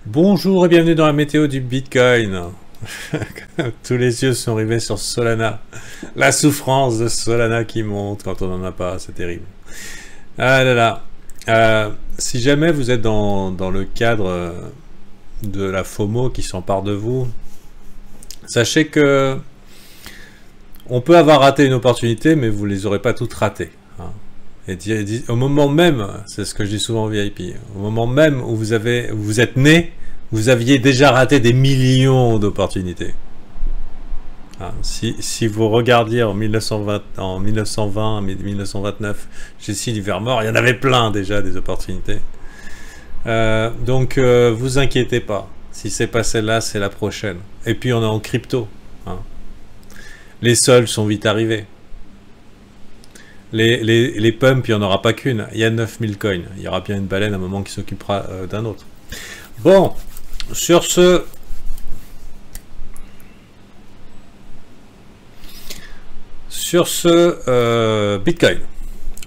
Bonjour et bienvenue dans la météo du Bitcoin. Tous les yeux sont rivés sur Solana. La souffrance de Solana qui monte quand on n'en a pas, c'est terrible. Ah là là. Si jamais vous êtes dans le cadre de la FOMO qui s'empare de vous, sachez que on peut avoir raté une opportunité, mais vous ne les aurez pas toutes ratées. Et au moment même, c'est ce que je dis souvent au VIP, au moment même où vous êtes né, vous aviez déjà raté des millions d'opportunités. Si vous regardiez en 1920, 1929, Jessie Livermore, il y en avait plein déjà des opportunités. Donc vous inquiétez pas, si c'est pas celle-là, c'est la prochaine. Et puis on est en crypto. Les soldes sont vite arrivés. Les pumps, il n'y en aura pas qu'une. Il y a 9000 coins. Il y aura bien une baleine à un moment qui s'occupera d'un autre. Bon, sur ce... Bitcoin.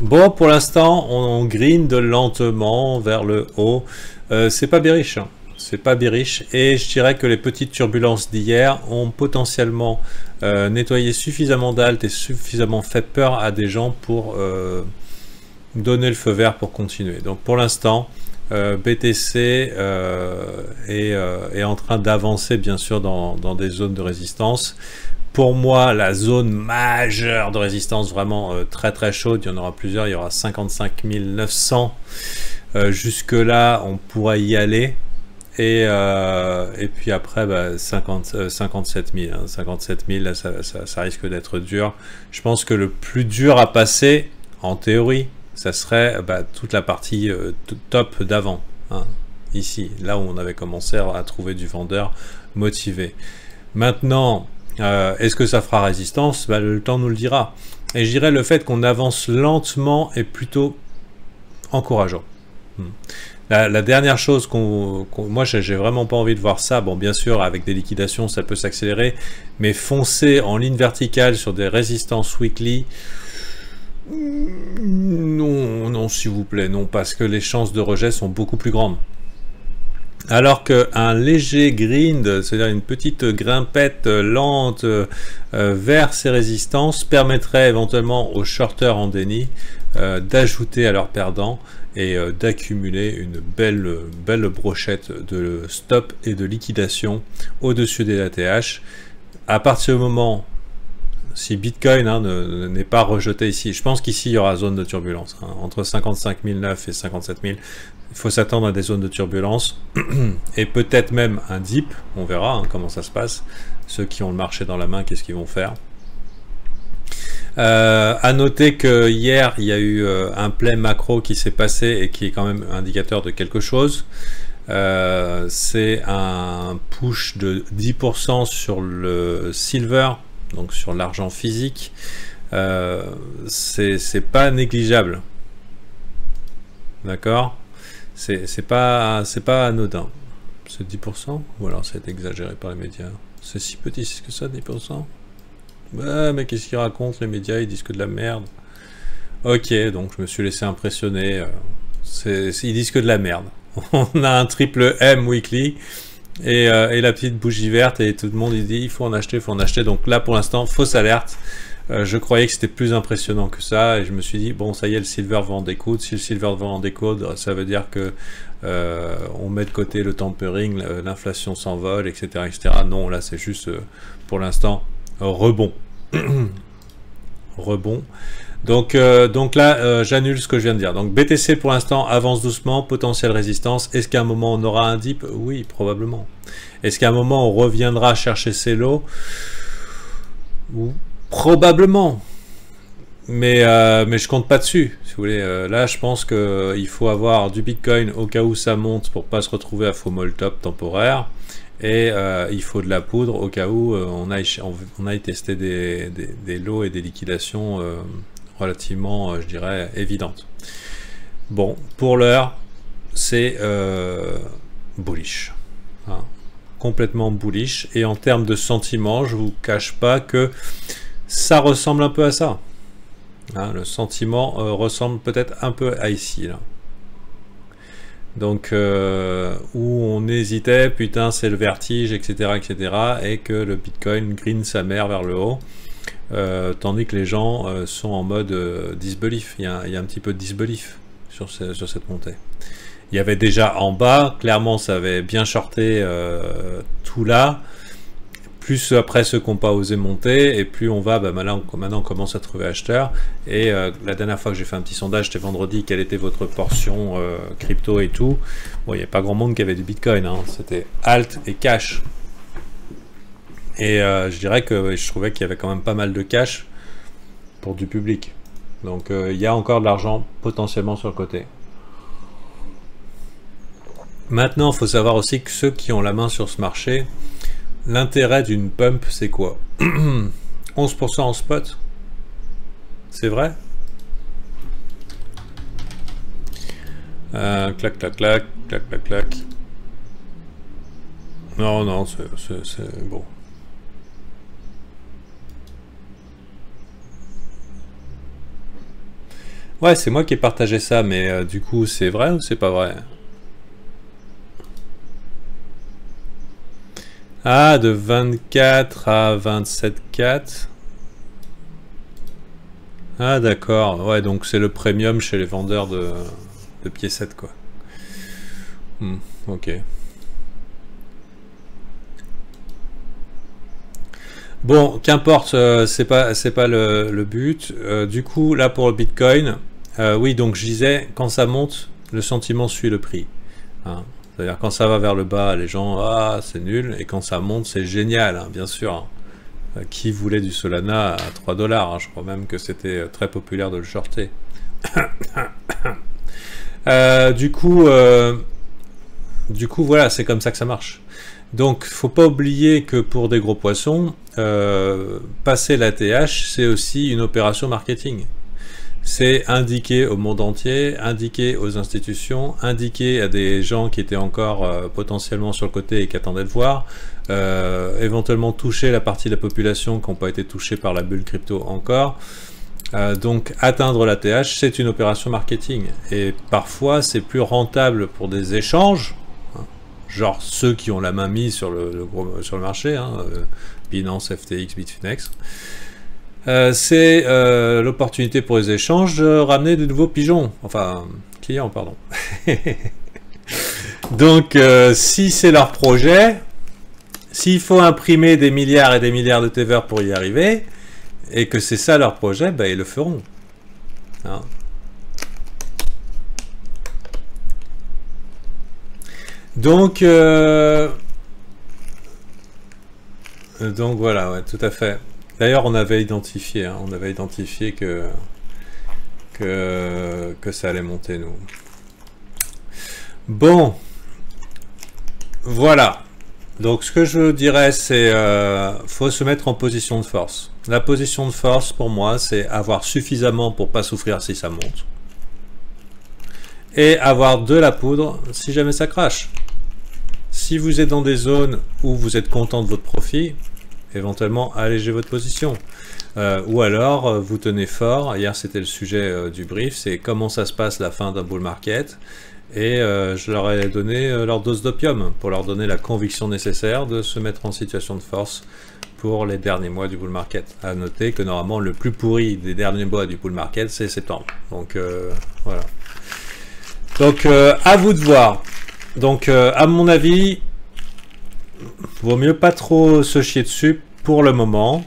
Bon, pour l'instant, on grind lentement vers le haut. C'est pas bearish. C'est pas bearish. Et je dirais que les petites turbulences d'hier ont potentiellement nettoyé suffisamment d'alt et suffisamment fait peur à des gens pour donner le feu vert pour continuer. Donc pour l'instant, BTC est en train d'avancer bien sûr dans des zones de résistance. Pour moi, la zone majeure de résistance vraiment très très chaude, il y en aura plusieurs, il y aura 55 900. Jusque là, on pourra y aller. Et puis après, 57 000. 57 000, là, ça risque d'être dur. Je pense que le plus dur à passer, en théorie, ça serait toute la partie top d'avant. Ici, là où on avait commencé à trouver du vendeur motivé. Maintenant, est-ce que ça fera résistance? Le temps nous le dira. Et je dirais le fait qu'on avance lentement est plutôt encourageant. La dernière chose moi j'ai vraiment pas envie de voir ça, bon bien sûr avec des liquidations ça peut s'accélérer, mais foncer en ligne verticale sur des résistances weekly, non s'il vous plaît, non, parce que les chances de rejet sont beaucoup plus grandes. Alors qu'un léger grind, c'est-à-dire une petite grimpette lente vers ces résistances, permettrait éventuellement aux shorters en déni d'ajouter à leurs perdants et d'accumuler une belle brochette de stop et de liquidation au-dessus des ATH. À partir du moment, si Bitcoin n'est pas rejeté ici, je pense qu'ici il y aura zone de turbulence, entre 55 009 et 57 000, il faut s'attendre à des zones de turbulence, et peut-être même un dip, on verra comment ça se passe, ceux qui ont le marché dans la main, qu'est-ce qu'ils vont faire. À noter que hier il y a eu un play macro qui s'est passé et qui est quand même indicateur de quelque chose. C'est un push de 10% sur le silver, donc sur l'argent physique. C'est pas négligeable, d'accord, c'est pas anodin. C'est 10% ou alors c'est exagéré par les médias? C'est si petit que ça, 10%? Ouais, mais qu'est-ce qu'ils racontent les médias? Ils disent que de la merde. Ok, donc je me suis laissé impressionner. Ils disent que de la merde. On a un triple M weekly et la petite bougie verte et tout le monde il dit il faut en acheter, il faut en acheter. Donc là pour l'instant, fausse alerte. Je croyais que c'était plus impressionnant que ça et je me suis dit bon ça y est, le silver vend des coudes. Si le silver vend des coudes, ça veut dire que on met de côté le tempering, l'inflation s'envole, etc., etc. Non, là c'est juste pour l'instant rebond. Rebond. Donc là, j'annule ce que je viens de dire. Donc BTC pour l'instant avance doucement, potentielle résistance. Est-ce qu'à un moment on aura un dip? Oui, probablement. Est-ce qu'à un moment on reviendra chercher ces lots? Probablement. Mais je compte pas dessus, si vous voulez. Là, je pense qu'il faut avoir du Bitcoin au cas où ça monte pour pas se retrouver à FOMO top temporaire. Et il faut de la poudre au cas où on aille tester des lots et des liquidations relativement, je dirais, évidentes. Bon, pour l'heure, c'est bullish. Complètement bullish. Et en termes de sentiment, je vous cache pas que ça ressemble un peu à ça. Le sentiment ressemble peut-être un peu à ici, là. Donc, où on hésitait, putain, c'est le vertige, etc., etc., et que le Bitcoin green sa mère vers le haut, tandis que les gens sont en mode disbelief. Il y a un petit peu de disbelief sur cette montée. Il y avait déjà en bas, clairement, ça avait bien shorté tout là. Plus après ceux qui n'ont pas osé monter, et plus on va, maintenant on commence à trouver acheteurs. Et la dernière fois que j'ai fait un petit sondage, c'était vendredi, quelle était votre portion crypto et tout. Bon, il n'y a pas grand monde qui avait du Bitcoin, hein. C'était alt et cash. Et je dirais que je trouvais qu'il y avait quand même pas mal de cash pour du public. Donc il y a encore de l'argent potentiellement sur le côté. Maintenant, il faut savoir aussi que ceux qui ont la main sur ce marché, l'intérêt d'une pump, c'est quoi? 11% en spot? C'est vrai? Clac, clac, clac, clac, clac, clac. Non, non, c'est bon. Ouais, c'est moi qui ai partagé ça, mais du coup, c'est vrai ou c'est pas vrai? Ah, de 24 à 27,4. Ah, d'accord. Ouais, donc c'est le premium chez les vendeurs de piécettes, quoi. Ok. Bon, qu'importe, c'est pas le but. Du coup, là pour le Bitcoin, oui, donc je disais, quand ça monte, le sentiment suit le prix. Hein. C'est-à-dire quand ça va vers le bas, les gens, ah, c'est nul, et quand ça monte, c'est génial, hein, bien sûr. Qui voulait du Solana à 3 $, hein, je crois même que c'était très populaire de le shorter. Du coup, voilà, c'est comme ça que ça marche. Donc, faut pas oublier que pour des gros poissons, passer l'ATH, c'est aussi une opération marketing. C'est indiquer au monde entier, indiquer aux institutions, indiquer à des gens qui étaient encore potentiellement sur le côté et qui attendaient de voir, éventuellement toucher la partie de la population qui n'ont pas été touchés par la bulle crypto encore. Donc atteindre l'ATH, c'est une opération marketing. Et parfois, c'est plus rentable pour des échanges, hein, genre ceux qui ont la main mise sur le marché, hein, Binance, FTX, Bitfinex. C'est l'opportunité pour les échanges de ramener de nouveaux pigeons, enfin clients, pardon. Donc si c'est leur projet, s'il faut imprimer des milliards et des milliards de Tether pour y arriver, et que c'est ça leur projet, ben, ils le feront. Hein. Donc voilà, ouais, tout à fait. D'ailleurs, on avait identifié, hein, que ça allait monter, nous. Bon, voilà. Donc, ce que je dirais, c'est faut se mettre en position de force. La position de force, pour moi, c'est avoir suffisamment pour pas souffrir si ça monte. Et avoir de la poudre si jamais ça crache. Si vous êtes dans des zones où vous êtes content de votre profit, éventuellement alléger votre position. Ou alors, vous tenez fort. Hier, c'était le sujet du brief, c'est comment ça se passe la fin d'un bull market. Et je leur ai donné leur dose d'opium pour leur donner la conviction nécessaire de se mettre en situation de force pour les derniers mois du bull market. À noter que normalement, le plus pourri des derniers mois du bull market, c'est septembre. Donc, voilà. Donc, à vous de voir. Donc, à mon avis, vaut mieux pas trop se chier dessus pour le moment.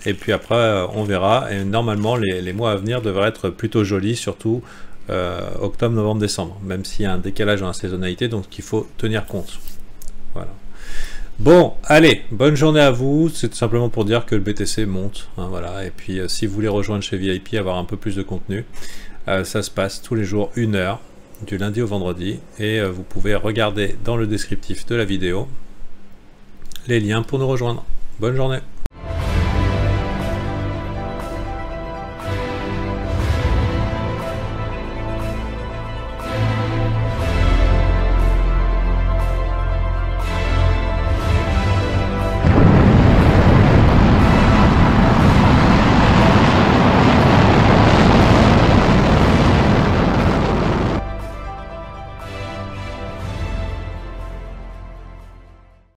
Et puis après, on verra. Et normalement, les mois à venir devraient être plutôt jolis, surtout octobre, novembre, décembre. Même s'il y a un décalage dans la saisonnalité, donc il faut tenir compte. Voilà. Bon, allez, bonne journée à vous. C'est tout simplement pour dire que le BTC monte. Hein, voilà. Et puis, si vous voulez rejoindre chez VIP, avoir un peu plus de contenu, ça se passe tous les jours 1 heure, du lundi au vendredi. Et vous pouvez regarder dans le descriptif de la vidéo les liens pour nous rejoindre. Bonne journée.